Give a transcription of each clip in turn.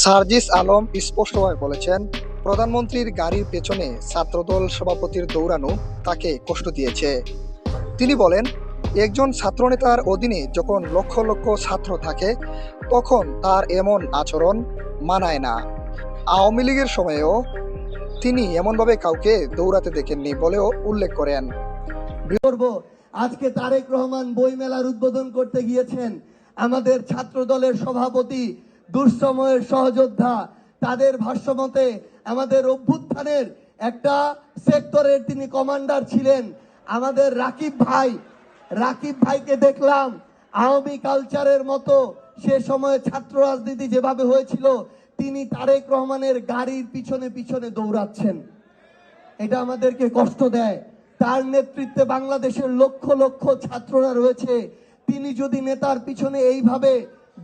সার্জিস আলম স্পষ্টভাবে বলেছেন, প্রধানমন্ত্রীর গাড়ির পেছনে ছাত্রদল সভাপতির দৌড়ানো তাকে কষ্ট দিয়েছে। তিনি বলেন, একজন ছাত্রনেতার অধীনে যখন লক্ষ লক্ষ ছাত্র থাকে তখন তার এমন আচরণ মানায় না। আওয়ামী লীগের সময়েও তিনি এমনভাবে কাউকে দৌড়াতে দেখেননি বলেও উল্লেখ করেন। আজকে তারেক রহমান বইমেলার উদ্বোধন করতে গিয়েছেন। আমাদের ছাত্র দলের সভাপতি, দুঃসময়ের সহযোদ্ধা, তাদের ভাষ্যমতে আমাদের অভ্যুত্থানের একটা সেক্টরের তিনি কমান্ডার ছিলেন। আমাদের রাকিব ভাইকে দেখলাম আওয়ামী কালচারের মতো সে সময়ে ছাত্র রাজনীতি যেভাবে হয়েছিল তিনি তারেক রহমানের গাড়ির পিছনে পিছনে দৌড়াচ্ছেন। এটা আমাদেরকে কষ্ট দেয়। তার নেতৃত্বে বাংলাদেশের লক্ষ লক্ষ ছাত্ররা রয়েছে। তিনি যদি নেতার পিছনে এইভাবে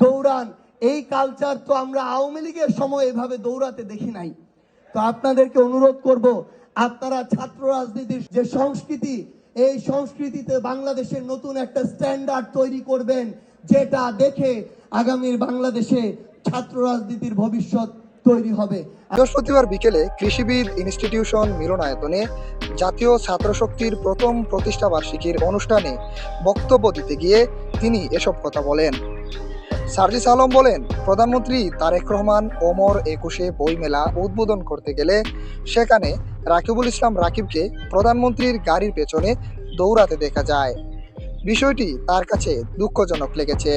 দৌড়ান, এই কালচার তো আমরা আওয়ামী লীগের সময় এইভাবে দৌড়াতে দেখি নাই। তো আপনাদেরকে অনুরোধ করব, আপনারা ছাত্র রাজনীতির যে সংস্কৃতি, এই সংস্কৃতিতে বাংলাদেশের নতুন একটা স্ট্যান্ডার্ড তৈরি করবেন, যেটা দেখে আগামীর বাংলাদেশে ছাত্র রাজনীতির ভবিষ্যৎ তৈরি হবে। বৃহস্পতিবার বিকেলে কৃষিবিদ ইনস্টিটিউশন মিলনায়তনে জাতীয় ছাত্রশক্তির প্রথম প্রতিষ্ঠা বার্ষিকীর অনুষ্ঠানে বক্তব্য দিতে গিয়ে তিনি এসব কথা বলেন। সার্জিস আলম বলেন, প্রধানমন্ত্রী তারেক রহমান ওমর ২১ বইমেলা উদ্বোধন করতে গেলে সেখানে রাকিবুল ইসলাম রাকিবকে প্রধানমন্ত্রীর গাড়ির পেছনে দৌড়াতে দেখা যায়। বিষয়টি তার কাছে দুঃখজনক লেগেছে।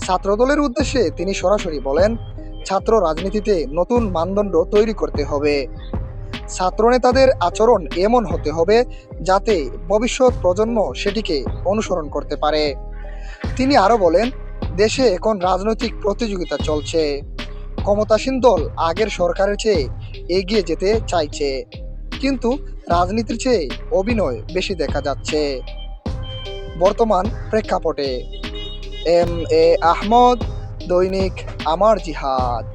ছাত্রদলের উদ্দেশ্যে তিনি সরাসরি বলেন, ছাত্র রাজনীতিতে নতুন মানদণ্ড তৈরি করতে হবে। ছাত্রনেতাদের আচরণ এমন হতে হবে যাতে ভবিষ্যৎ প্রজন্ম সেটিকে অনুসরণ করতে পারে। তিনি আরও বলেন, দেশে এখন রাজনৈতিক প্রতিযোগিতা চলছে। ক্ষমতাসীন দল আগের সরকারের চেয়ে এগিয়ে যেতে চাইছে, কিন্তু রাজনীতির চেয়ে অভিনয় বেশি দেখা যাচ্ছে বর্তমান প্রেক্ষাপটে। এম এ আহমদ, দৈনিক আমার জিহাদ।